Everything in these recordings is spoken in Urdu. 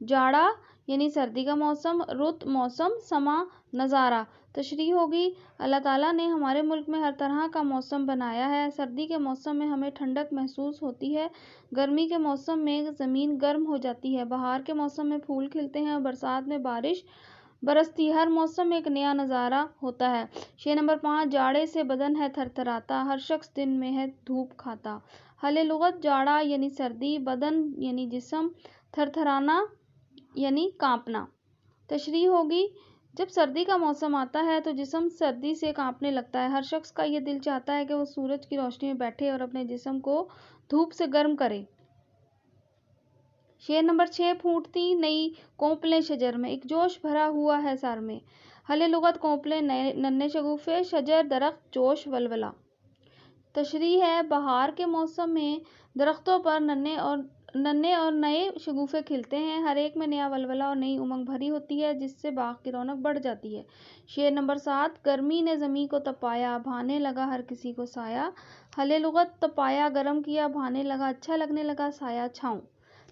جاڑا یعنی سردی کا موسم، رت موسم، سما نظارہ۔ تشریح ہوگی، اللہ تعالیٰ نے ہمارے ملک میں ہر طرح کا موسم بنایا ہے۔ سردی کے موسم میں ہمیں ٹھنڈک محسوس ہوتی ہے، گرمی کے موسم میں زمین گرم ہو جاتی ہے، بہار کے موسم میں پھول کھلتے ہیں اور برسات میں بارش برستی۔ ہر موسم میں ایک نیا نظارہ ہوتا ہے۔ شعر نمبر 5، جاڑے سے بدن ہے تھر تھراتا، ہر شخص دن میں ہے دھوپ کھاتا۔ حل لغت، جاڑا یعنی سردی، بدن یعنی جسم، تھر تھرانا یعنی کانپنا۔ تشریح ہوگی، جب سردی کا موسم آتا ہے تو جسم سردی سے کانپنے لگتا ہے۔ ہر شخص کا یہ دل چاہتا ہے کہ وہ سورج کی روشنی میں بیٹھے اور اپنے جسم کو دھوپ سے گرم کرے۔ شعر نمبر 6، پھوٹتی نئی کونپلیں شجر میں، ایک جوش بھرا ہوا ہے سر میں۔ حل لغت، کونپلیں ننھے شگوفے، شجر درخت، جوش ولولہ۔ تشریح ہے، بہار کے موسم میں درختوں پر ننھے اور نئے شگوفے کھلتے ہیں، ہر ایک میں نیا ولولہ اور نئی امنگ بھری ہوتی ہے جس سے باغ کی رونق بڑھ جاتی ہے۔ شعر نمبر 7، گرمی نے زمیں کو تپایا، بھانے لگا ہر کسی کو سایہ۔ حل لغت، تپایا گرم کیا، بھانے لگا اچھا لگنے لگا، سایہ چھاؤں۔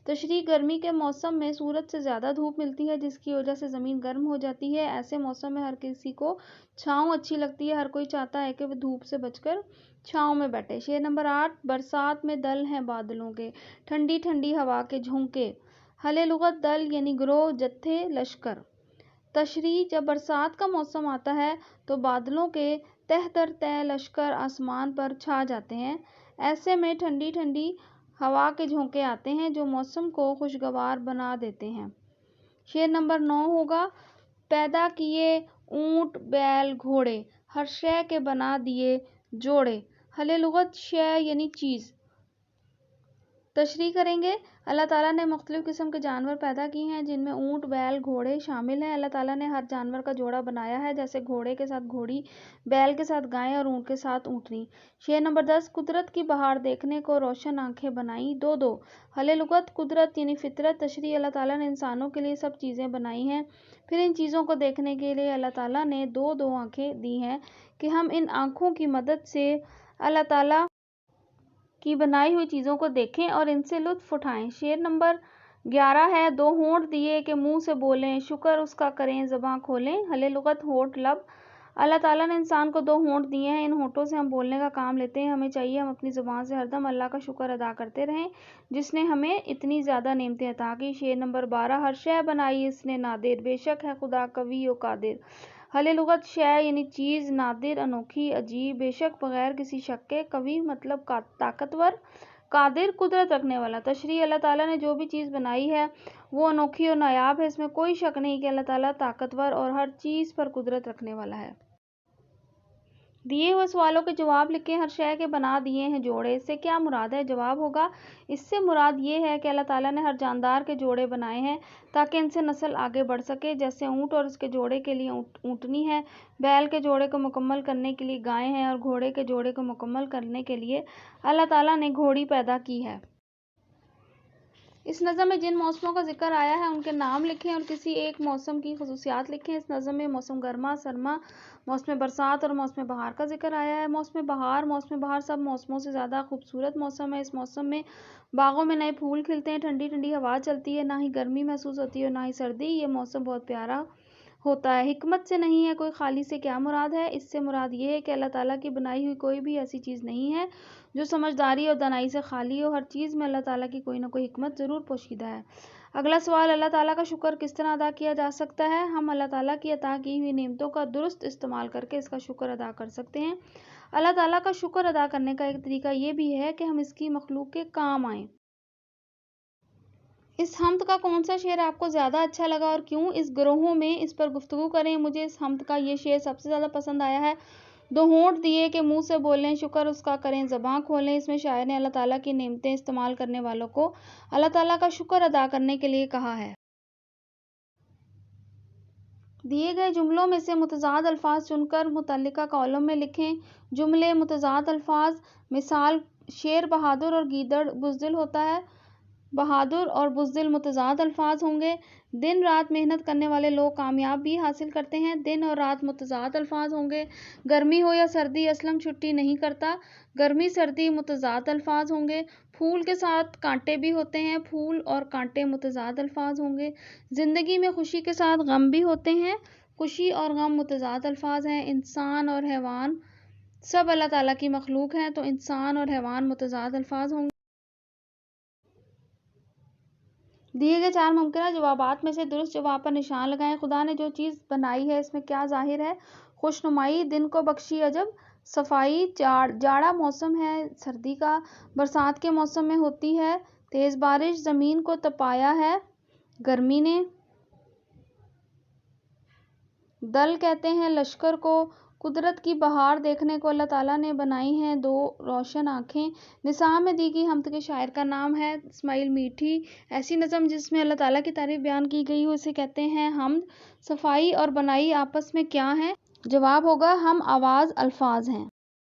تشریح، گرمی کے موسم میں سورج سے زیادہ دھوپ ملتی ہے جس کی وجہ سے زمین گرم ہو جاتی ہے، ایسے موسم میں ہر کسی کو چھاؤں اچھی لگتی ہے، ہر کوئی چاہتا ہے کہ وہ دھوپ سے بچ کر چھاؤں میں بیٹھے۔ شعر نمبر 8، برسات میں دل ہیں بادلوں کے، ٹھنڈی ٹھنڈی ہوا کے جھونکے۔ حل لغت، دل یعنی گروہ، جتھے، لشکر۔ تشریح، جب برسات کا موسم آتا ہے تو بادلوں کے تہہ در تہہ لشکر آسمان پر چھا جاتے ہیں، ایسے میں ٹھنڈی ٹھنڈی ہوا کے جھونکے آتے ہیں جو موسم کو خوشگوار بنا دیتے ہیں۔ شعر نمبر 9 ہوگا، پیدا کیے اونٹ بیل گھوڑے، ہر شے کے بنا دیے جوڑے۔ حل لغت، شے یعنی چیز۔ تشریح کریں گے، اللہ تعالیٰ نے مختلف قسم کے جانور پیدا کیے ہیں جن میں اونٹ، بیل، گھوڑے شامل ہیں۔ اللہ تعالیٰ نے ہر جانور کا جوڑا بنایا ہے، جیسے گھوڑے کے ساتھ گھوڑی، بیل کے ساتھ گائے اور اونٹ کے ساتھ اونٹنی۔ شعر نمبر 10، قدرت کی بہار دیکھنے کو روشن آنکھیں بنائیں دو دو۔ حل لغت، قدرت یعنی فطرت۔ تشریح، اللہ تعالیٰ نے انسانوں کے لیے سب چیزیں بنائی ہیں، پھر ان چیزوں کو دیکھنے کے لیے اللہ تعالیٰ نے دو دو آنکھیں دی ہیں کہ ہم ان آنکھوں کی مدد سے اللہ تعالیٰ کی بنائی ہوئی چیزوں کو دیکھیں اور ان سے لطف اٹھائیں۔ شعر نمبر 11 ہے، دو ہونٹ دیے کہ منہ سے بولیں، شکر اس کا کریں زباں کھولیں۔ حل لغت، ہونٹ، لب۔ اللہ تعالیٰ نے انسان کو دو ہونٹ دیے ہیں، ان ہونٹوں سے ہم بولنے کا کام لیتے ہیں، ہمیں چاہیے ہم اپنی زبان سے ہر دم اللہ کا شکر ادا کرتے رہیں جس نے ہمیں اتنی زیادہ نعمتیں عطا کی۔ شعر نمبر 12، ہر شے بنائی اس نے نادر، بے شک ہے خدا قوی و قادر۔ حل لغت، شے یعنی چیز، نادر انوکھی عجیب، بے شک بغیر کسی شک کے، قوی مطلب طاقتور، قادر قدرت رکھنے والا۔ تشریح، اللہ تعالیٰ نے جو بھی چیز بنائی ہے وہ انوکھی اور نایاب ہے، اس میں کوئی شک نہیں کہ اللہ تعالیٰ طاقتور اور ہر چیز پر قدرت رکھنے والا ہے۔ دیے ہوئے سوالوں کے جواب لکھیں۔ ہر شے کے بنا دیے ہیں جوڑے، اس سے کیا مراد ہے؟ جواب ہوگا، اس سے مراد یہ ہے کہ اللہ تعالیٰ نے ہر جاندار کے جوڑے بنائے ہیں تاکہ ان سے نسل آگے بڑھ سکے، جیسے اونٹ اور اس کے جوڑے کے لیے اونٹنی ہے، بیل کے جوڑے کو مکمل کرنے کے لیے گائے ہیں اور گھوڑے کے جوڑے کو مکمل کرنے کے لیے اللہ تعالیٰ نے گھوڑی پیدا کی ہے۔ اس نظم میں جن موسموں کا ذکر آیا ہے ان کے نام لکھیں اور کسی ایک موسم کی خصوصیات لکھیں۔ اس نظم میں موسم گرما، سرما، موسم برسات اور موسم بہار کا ذکر آیا ہے۔ موسم بہار سب موسموں سے زیادہ خوبصورت موسم ہے۔ اس موسم میں باغوں میں نئے پھول کھلتے ہیں، ٹھنڈی ٹھنڈی ہوا چلتی ہے، نہ ہی گرمی محسوس ہوتی ہے اور نہ ہی سردی۔ یہ موسم بہت پیارا ہوتا ہے۔ حکمت سے نہیں ہے کوئی خالی سے کیا مراد ہے؟ اس سے مراد یہ ہے کہ اللہ تعالیٰ کی بنائی ہوئی کوئی بھی ایسی چیز نہیں ہے جو سمجھداری اور دانائی سے خالی ہو، ہر چیز میں اللہ تعالیٰ کی کوئی نہ کوئی حکمت ضرور پوشیدہ ہے۔ اگلا سوال، اللہ تعالیٰ کا شکر کس طرح ادا کیا جا سکتا ہے؟ ہم اللہ تعالیٰ کی عطا کی ہوئی نعمتوں کا درست استعمال کر کے اس کا شکر ادا کر سکتے ہیں۔ اللہ تعالیٰ کا شکر ادا کرنے کا ایک طریقہ یہ بھی ہے کہ ہم اس کی مخلوق کے کام آئیں۔ اس حمد کا کون سا شعر آپ کو زیادہ اچھا لگا اور کیوں؟ اس گروہوں میں اس پر گفتگو کریں۔ مجھے اس حمد کا یہ شعر سب سے زیادہ پسند آیا ہے، دو ہونٹ دیے کہ منہ سے بولیں، شکر اس کا کریں زباں کھولیں۔ اس میں شاعر نے اللہ تعالیٰ کی نعمتیں استعمال کرنے والوں کو اللہ تعالیٰ کا شکر ادا کرنے کے لیے کہا ہے۔ دیے گئے جملوں میں سے متضاد الفاظ چن کر متعلقہ کالم میں لکھیں۔ جملے، متضاد الفاظ، مثال، شیر بہادر اور گیدڑ بزدل ہوتا ہے۔ بہادر اور بزدل متضاد الفاظ ہوں گے۔ دن رات محنت کرنے والے لوگ کامیابی حاصل کرتے ہیں۔ دن اور رات متضاد الفاظ ہوں گے۔ گرمی ہو یا سردی اسلم چھٹی نہیں کرتا۔ گرمی سردی متضاد الفاظ ہوں گے۔ پھول کے ساتھ کانٹے بھی ہوتے ہیں۔ پھول اور کانٹے متضاد الفاظ ہوں گے۔ زندگی میں خوشی کے ساتھ غم بھی ہوتے ہیں۔ خوشی اور غم متضاد الفاظ ہیں۔ انسان اور حیوان سب اللہ تعالیٰ کی مخلوق ہیں، تو انسان اور حیوان متضاد الفاظ ہوں گے۔ دیے گئے 4 ممکنہ جوابات میں سے درست جواب پر نشان لگائیں۔ خدا نے جو چیز بنائی ہے اس میں کیا ظاہر ہے؟ خوشنمائی۔ دن کو بخشی عجب صفائی۔ جاڑا موسم ہے سردی کا۔ برسات کے موسم میں ہوتی ہے تیز بارش۔ زمین کو تپایا ہے گرمی نے۔ دل کہتے ہیں لشکر کو۔ قدرت کی بہار دیکھنے کو اللہ تعالیٰ نے بنائی ہیں 2 روشن آنکھیں۔ نصاب میں دی گئی حمد کے شاعر کا نام ہے اسماعیل میٹھی۔ ایسی نظم جس میں اللہ تعالیٰ کی تعریف بیان کی گئی ہو اسے کہتے ہیں حمد۔ صفائی اور بنائی آپس میں کیا ہیں؟ جواب ہوگا ہم آواز الفاظ ہیں۔